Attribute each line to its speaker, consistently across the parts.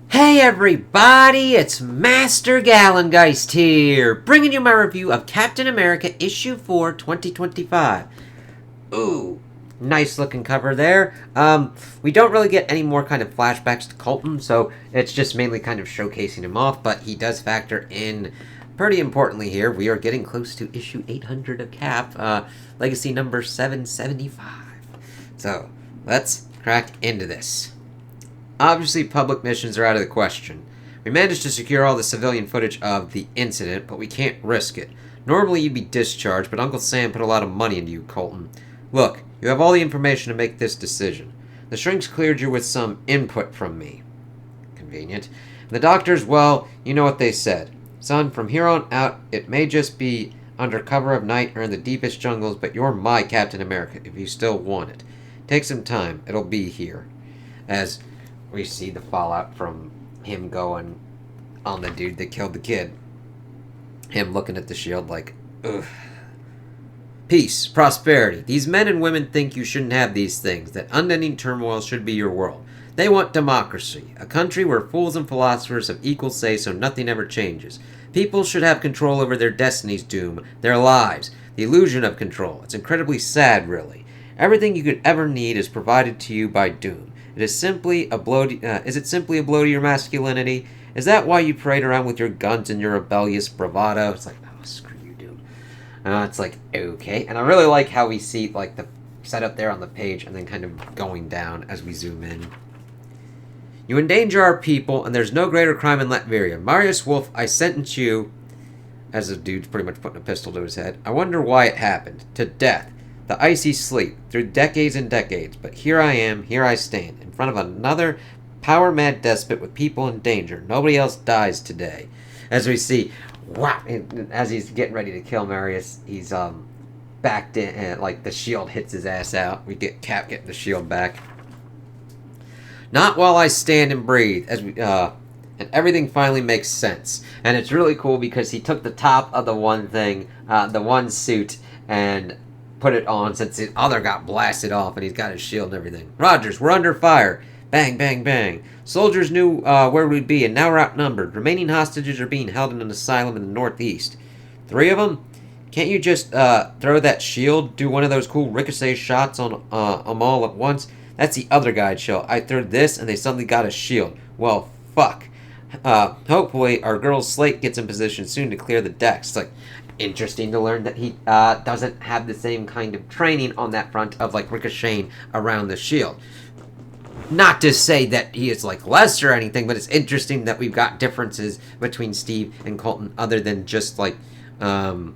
Speaker 1: Hey everybody, it's Master Gallengeist here, bringing you my review of Captain America Issue 4 2025. Ooh, nice looking cover there. We don't really get any more kind of flashbacks to Colton, so it's just mainly kind of showcasing him off, but he does factor in pretty importantly here. We are getting close to issue 800 of Cap, legacy number 775. So, let's crack into this. Obviously, public missions are out of the question. We managed to secure all the civilian footage of the incident, but we can't risk it. Normally you'd be discharged, but Uncle Sam put a lot of money into you, Colton. Look, you have all the information to make this decision. The shrinks cleared you with some input from me. Convenient. And the doctors, well, you know what they said. Son, from here on out, it may just be under cover of night or in the deepest jungles, but you're my Captain America if you still want it. Take some time. It'll be here. As we see the fallout from him going on the dude that killed the kid. Him looking at the shield like, ugh. Peace, prosperity. These men and women think you shouldn't have these things, that unending turmoil should be your world. They want democracy, a country where fools and philosophers have equal say so nothing ever changes. People should have control over their destiny's doom, their lives, the illusion of control. It's incredibly sad, really. Everything you could ever need is provided to you by Doom. Is it simply a blow to your masculinity? Is that why you parade around with your guns and your rebellious bravado? It's like, oh, screw you, dude. It's like, okay. And I really like how we see, like, the setup there on the page and then kind of going down as we zoom in. You endanger our people, and there's no greater crime in Latveria. Marius Wolf, I sentence you, as the dude's pretty much putting a pistol to his head. I wonder why it happened. To death. The icy sleep, through decades and decades, but here I am, here I stand, in front of another power-mad despot with people in danger. Nobody else dies today. As we see, wow, as he's getting ready to kill Marius, he's backed in, and like the shield hits his ass out. We get Cap getting the shield back. Not while I stand and breathe, as we and everything finally makes sense. And it's really cool because he took the top of the one thing, the one suit, and put it on since the other got blasted off and he's got his shield and everything. Rogers, we're under fire. Bang, bang, bang. Soldiers knew where we'd be and now we're outnumbered. Remaining hostages are being held in an asylum in the northeast. 3 of them? Can't you just throw that shield, do one of those cool ricochet shots on them all at once? That's the other guy's shield. I threw this and they suddenly got a shield. Well, fuck. Hopefully our girl Slate gets in position soon to clear the decks. It's like, interesting to learn that he doesn't have the same kind of training on that front of like ricocheting around the shield. Not to say that he is like less or anything, but it's interesting that we've got differences between Steve and Colton other than just like how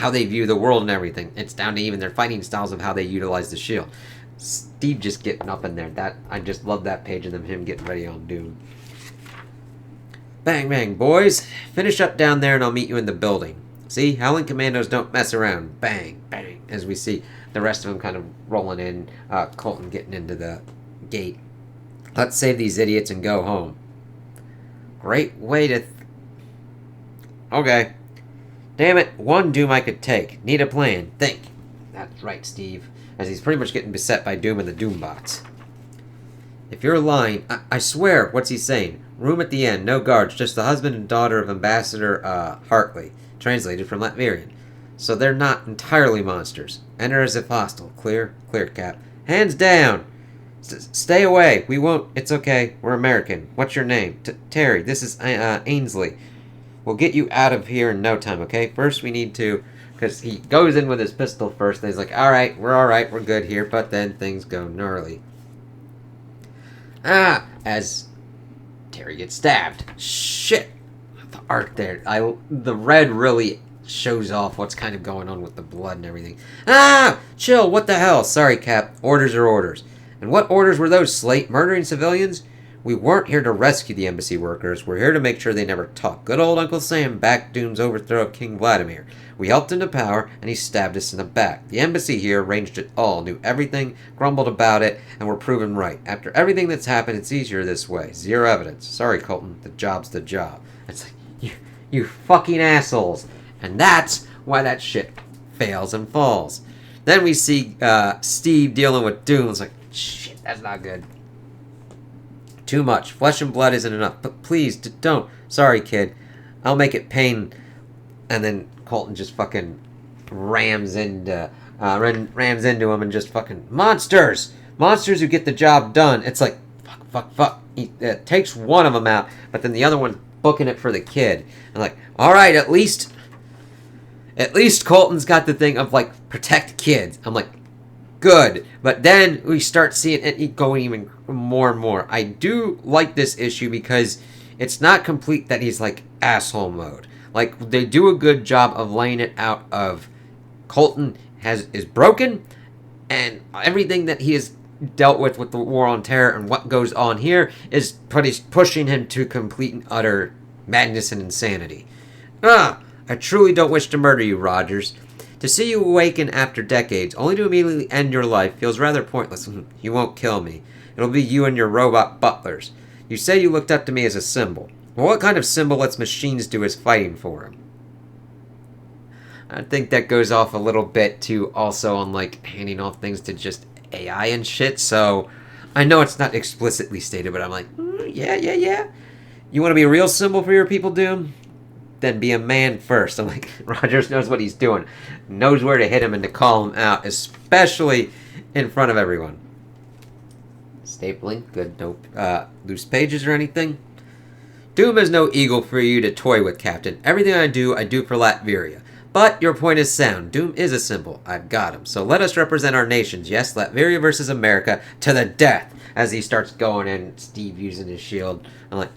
Speaker 1: they view the world and everything. It's down to even their fighting styles of how they utilize the shield. Steve just getting up in there. That I just love that page of him getting ready on Doom. Bang, bang, boys. Finish up down there and I'll meet you in the building. See, Howling Commandos don't mess around. Bang, bang. As we see the rest of them kind of rolling in. Colton getting into the gate. Let's save these idiots and go home. Great way to... Okay. Damn it, one Doom I could take. Need a plan. Think. That's right, Steve. As he's pretty much getting beset by Doom and the Doom bots. If you're lying, I swear, what's he saying? Room at the end, no guards, just the husband and daughter of Ambassador Hartley, translated from Latvian. So they're not entirely monsters. Enter as if hostile. Clear? Clear, Cap. Hands down! Stay away. We won't. It's okay. We're American. What's your name? Terry. This is Ainsley. We'll get you out of here in no time, okay? First we need to... Because he goes in with his pistol first, and he's like, alright, we're good here, but then things go gnarly. As Terry gets stabbed. Shit! The art there. The red really shows off what's kind of going on with the blood and everything. Chill, what the hell? Sorry, Cap. Orders are orders. And what orders were those, Slate? Murdering civilians? We weren't here to rescue the embassy workers. We're here to make sure they never talk. Good old Uncle Sam backed Doom's overthrow of King Vladimir. We helped him to power, and he stabbed us in the back. The embassy here arranged it all, knew everything, grumbled about it, and were proven right. After everything that's happened, it's easier this way. Zero evidence. Sorry, Colton. The job's the job. It's like, you fucking assholes. And that's why that shit fails and falls. Then we see Steve dealing with Doom. It's like, shit, that's not good. Too much. Flesh and blood isn't enough. But please, don't. Sorry, kid. I'll make it pain. And then Colton just fucking rams into him and just fucking monsters who get the job done. It's like fuck. He takes one of them out, but then the other one's booking it for the kid. And like, all right, at least Colton's got the thing of like protect kids. I'm like, good. But then we start seeing it going even more and more. I do like this issue because it's not complete that he's like asshole mode. Like, they do a good job of laying it out of Colton is broken, and everything that he has dealt with the War on Terror and what goes on here is pushing him to complete and utter madness and insanity. I truly don't wish to murder you, Rogers. To see you awaken after decades, only to immediately end your life, feels rather pointless. You won't kill me. It'll be you and your robot butlers. You say you looked up to me as a symbol. Well, what kind of symbol lets machines do his fighting for him? I think that goes off a little bit too also on like handing off things to just AI and shit, so I know it's not explicitly stated, but I'm like, yeah. You want to be a real symbol for your people, Doom? Then be a man first. I'm like, Rogers knows what he's doing. Knows where to hit him and to call him out, especially in front of everyone. Stapling, good, no loose pages or anything. Doom is no eagle for you to toy with, Captain. Everything I do for Latveria. But your point is sound. Doom is a symbol. I've got him. So let us represent our nations. Yes, Latveria versus America to the death. As he starts going and Steve using his shield. I'm like,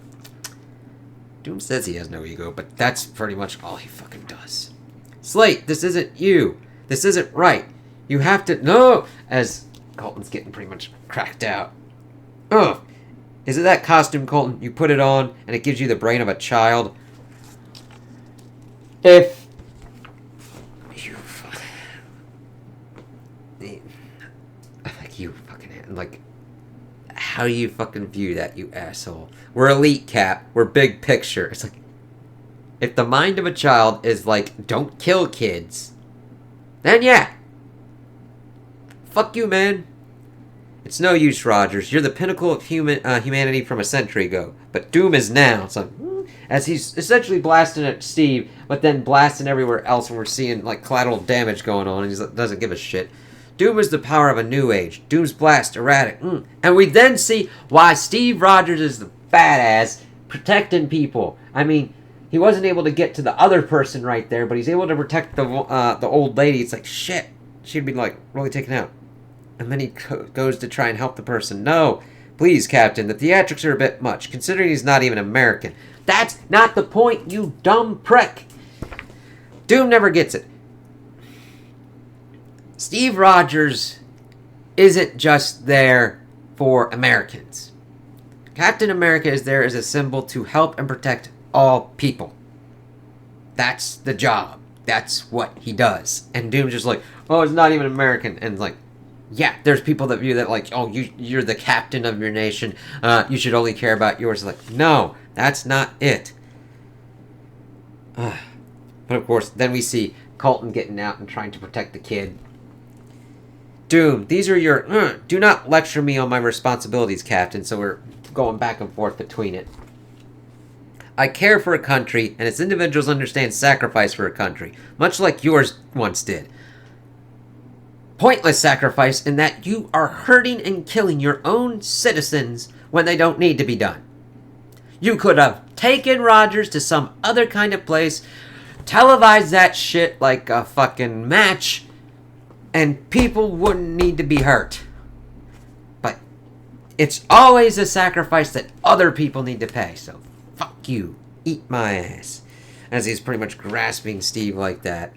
Speaker 1: Doom says he has no ego, but that's pretty much all he fucking does. Slate, this isn't you. This isn't right. You have to... No! As Colton's getting pretty much cracked out. Ugh. Is it that costume, Colton? You put it on, and it gives you the brain of a child? If you like, how do you fucking view that, you asshole? We're elite, Cap. We're big picture. It's like, if the mind of a child is like, don't kill kids, then yeah. Fuck you, man. It's no use, Rogers. You're the pinnacle of humanity from a century ago. But Doom is now. It's like, as he's essentially blasting at Steve, but then blasting everywhere else, and we're seeing like collateral damage going on, and he doesn't give a shit. Doom is the power of a new age. Doom's blast, erratic. And we then see why Steve Rogers is the badass protecting people. I mean, he wasn't able to get to the other person right there, but he's able to protect the old lady. It's like, shit. She'd be like really taken out. And then he goes to try and help the person. No, please, Captain, the theatrics are a bit much, considering he's not even American. That's not the point, you dumb prick. Doom never gets it. Steve Rogers isn't just there for Americans. Captain America is there as a symbol to help and protect all people. That's the job. That's what he does. And Doom's just like, oh, it's not even American. And like, yeah, there's people that view that like, oh, you're the captain of your nation. You should only care about yours. Like, no, that's not it. But of course, then we see Colton getting out and trying to protect the kid. Doom, these are your... do not lecture me on my responsibilities, Captain. So we're going back and forth between it. I care for a country, and its individuals understand sacrifice for a country, much like yours once did. Pointless sacrifice in that you are hurting and killing your own citizens when they don't need to be done. You could have taken Rogers to some other kind of place, televised that shit like a fucking match, and people wouldn't need to be hurt. But it's always a sacrifice that other people need to pay, so fuck you. Eat my ass. As he's pretty much grasping Steve like that.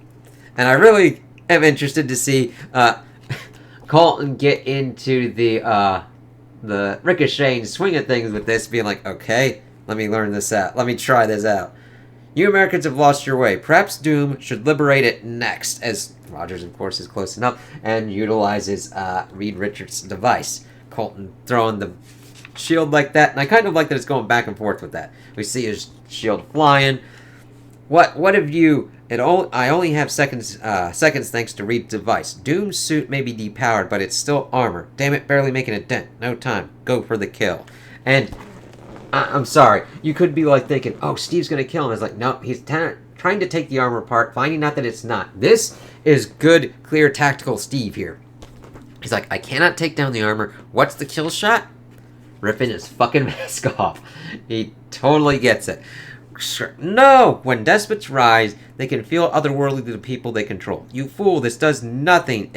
Speaker 1: And I really am interested to see Colton get into the ricocheting swing of things with this, being like, okay, let me learn this out. Let me try this out. You Americans have lost your way. Perhaps Doom should liberate it next, as Rogers, of course, is close enough, and utilizes Reed Richards' device. Colton throwing the shield like that, and I kind of like that it's going back and forth with that. We see his shield flying. What have you... I only have seconds thanks to Reed's device. Doom's suit may be depowered, but it's still armor. Damn it, barely making a dent. No time. Go for the kill. And I'm sorry. You could be like thinking, oh, Steve's gonna kill him. It's like, no, he's trying to take the armor apart, finding out that it's not. This is good, clear, tactical Steve here. He's like, I cannot take down the armor. What's the kill shot? Ripping his fucking mask off. He totally gets it. No! When despots rise, they can feel otherworldly to the people they control. You fool, this does nothing.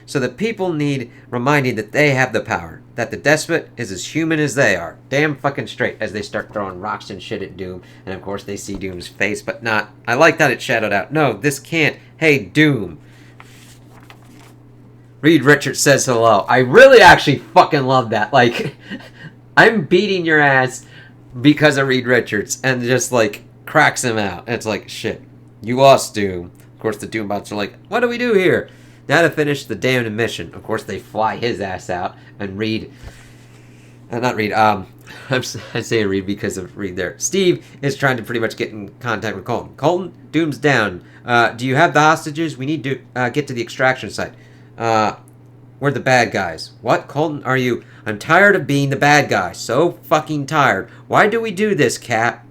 Speaker 1: So the people need reminding that they have the power. That the despot is as human as they are. Damn fucking straight as they start throwing rocks and shit at Doom. And of course they see Doom's face, but not. I like that it shadowed out. No, this can't. Hey, Doom. Reed Richards says hello. I really actually fucking love that. Like, I'm beating your ass because of Reed Richards. And just, like, cracks him out. And it's like, shit. You lost, Doom. Of course, the Doombots are like, what do we do here? Now to finish the damned mission. Of course, they fly his ass out. And Reed... not Reed. I say Reed because of Reed there. Steve is trying to pretty much get in contact with Colton. Colton, Doom's down. Do you have the hostages? We need to get to the extraction site. We're the bad guys. What, Colton, are you? I'm tired of being the bad guy. So fucking tired. Why do we do this, Cap?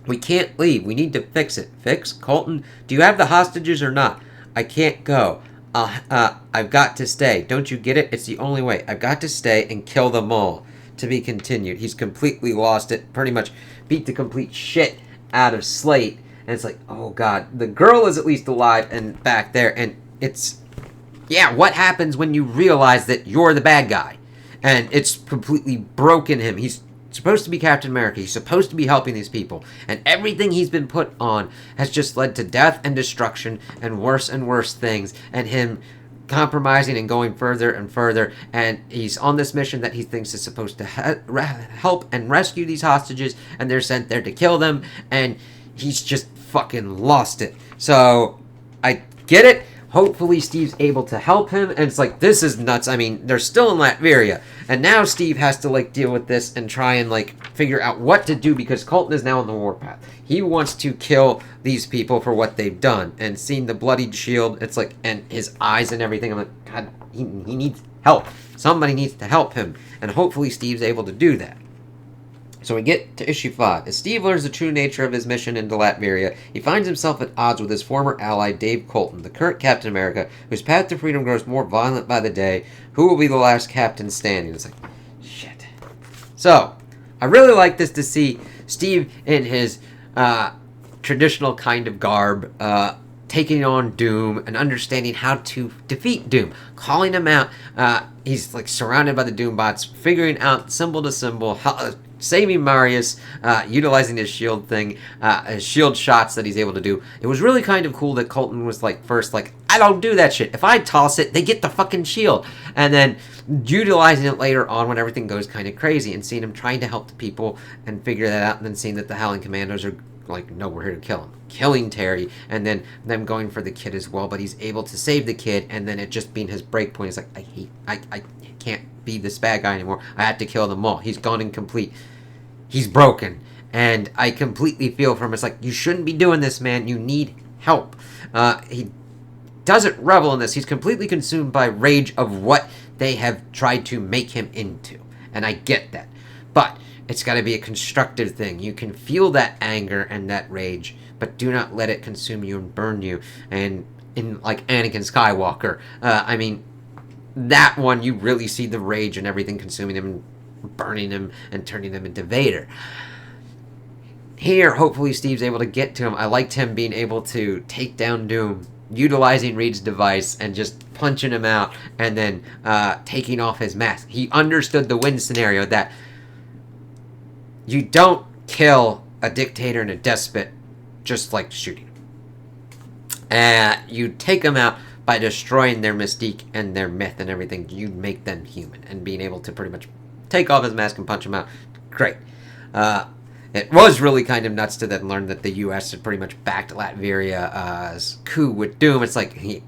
Speaker 1: We can't leave. We need to fix it. Fix? Colton, do you have the hostages or not? I can't go. I've got to stay. Don't you get it? It's the only way. I've got to stay and kill them all. To be continued. He's completely lost it. Pretty much beat the complete shit out of Slate. And it's like, oh god. The girl is at least alive and back there. And it's... yeah, what happens when you realize that you're the bad guy? And it's completely broken him. He's supposed to be Captain America. He's supposed to be helping these people. And everything he's been put on has just led to death and destruction and worse things. And him compromising and going further and further. And he's on this mission that he thinks is supposed to help and rescue these hostages. And they're sent there to kill them. And he's just fucking lost it. So, I get it. Hopefully Steve's able to help him, and it's like, this is nuts. I mean, they're still in Latveria, and now Steve has to, like, deal with this and try and, like, figure out what to do, because Colton is now on the warpath. He wants to kill these people for what they've done, and seeing the bloodied shield, it's like, and his eyes and everything, I'm like, God, he needs help. Somebody needs to help him, and hopefully Steve's able to do that. So we get to issue 5. As Steve learns the true nature of his mission into Latveria, he finds himself at odds with his former ally, Dave Colton, the current Captain America, whose path to freedom grows more violent by the day. Who will be the last captain standing? It's like, shit. So, I really like this to see Steve in his traditional kind of garb, taking on Doom and understanding how to defeat Doom, calling him out. He's like surrounded by the Doombots, figuring out symbol to symbol, saving Marius, utilizing his shield thing, his shield shots that he's able to do. It was really kind of cool that Colton was like, first, like, I don't do that shit. If I toss it, they get the fucking shield. And then utilizing it later on when everything goes kind of crazy, and seeing him trying to help the people and figure that out, and then seeing that the Howling Commandos are like, no, we're here to kill him. Killing Terry, and then them going for the kid as well, but he's able to save the kid, and then it just being his break point. He's like, I can't be this bad guy anymore. I have to kill them all. He's gone incomplete. He's broken. And I completely feel for him. It's like, you shouldn't be doing this, man. You need help. He doesn't revel in this. He's completely consumed by rage of what they have tried to make him into. And I get that. But it's got to be a constructive thing. You can feel that anger and that rage, but do not let it consume you and burn you. And in, like, Anakin Skywalker, I mean, that one, you really see the rage and everything consuming him and burning him and turning them into Vader. Here, hopefully Steve's able to get to him. I liked him being able to take down Doom, utilizing Reed's device and just punching him out, and then taking off his mask. He understood the win scenario, that you don't kill a dictator and a despot just like shooting him. You take them out by destroying their mystique and their myth and everything. You make them human, and being able to pretty much take off his mask and punch him out. Great. It was really kind of nuts to then learn that the U.S. had pretty much backed Latveria's coup with Doom. It's like, I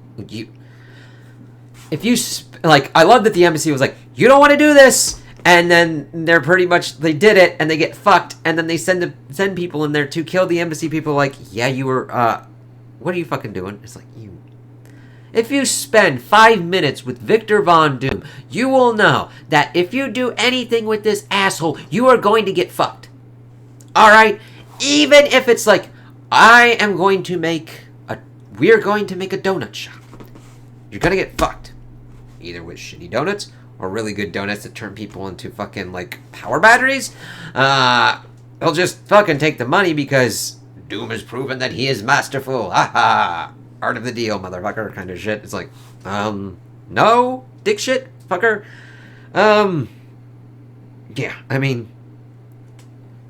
Speaker 1: love that the embassy was like, you don't want to do this, and then they're pretty much, they did it, and they get fucked, and then they send people in there to kill the embassy people. Like, yeah, you were, what are you fucking doing? It's like, If you spend 5 minutes with Victor Von Doom, you will know that if you do anything with this asshole, you are going to get fucked. Alright? Even if it's like, we're going to make a donut shop. You're gonna get fucked. Either with shitty donuts, or really good donuts that turn people into fucking, like, power batteries. They'll just fucking take the money because Doom has proven that he is masterful. Ha ha! Art of the deal, motherfucker, kind of shit. It's like, no, dick shit, fucker. Yeah, I mean,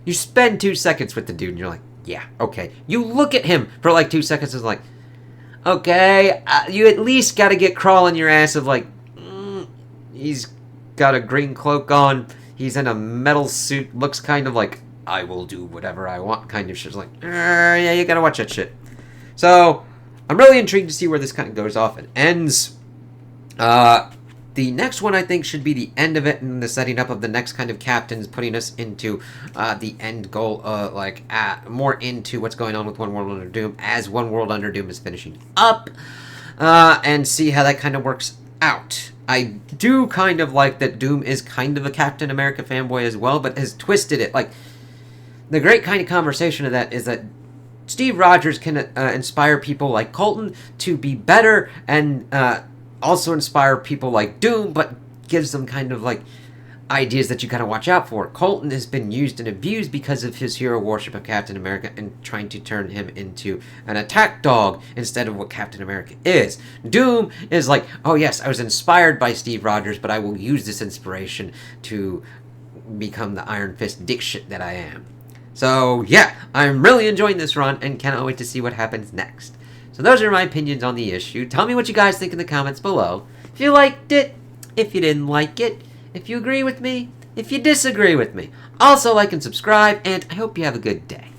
Speaker 1: you spend 2 seconds with the dude and you're like, yeah, okay. You look at him for like 2 seconds and it's like, okay, you at least gotta get crawling your ass of like, he's got a green cloak on, he's in a metal suit, looks kind of like, I will do whatever I want kind of shit. It's like, yeah, you gotta watch that shit. So, I'm really intrigued to see where this kind of goes off and ends. The next one, I think, should be the end of it and the setting up of the next kind of captains, putting us into the end goal, more into what's going on with One World Under Doom as One World Under Doom is finishing up, and see how that kind of works out. I do kind of like that Doom is kind of a Captain America fanboy as well, but has twisted it. Like, the great kind of conversation of that is that Steve Rogers can inspire people like Colton to be better and also inspire people like Doom, but gives them kind of like ideas that you kind of watch out for. Colton has been used and abused because of his hero worship of Captain America and trying to turn him into an attack dog instead of what Captain America is. Doom is like, oh yes, I was inspired by Steve Rogers, but I will use this inspiration to become the Iron Fist dick shit that I am. So, yeah, I'm really enjoying this run and cannot wait to see what happens next. So those are my opinions on the issue. Tell me what you guys think in the comments below. If you liked it, if you didn't like it, if you agree with me, if you disagree with me. Also, like and subscribe, and I hope you have a good day.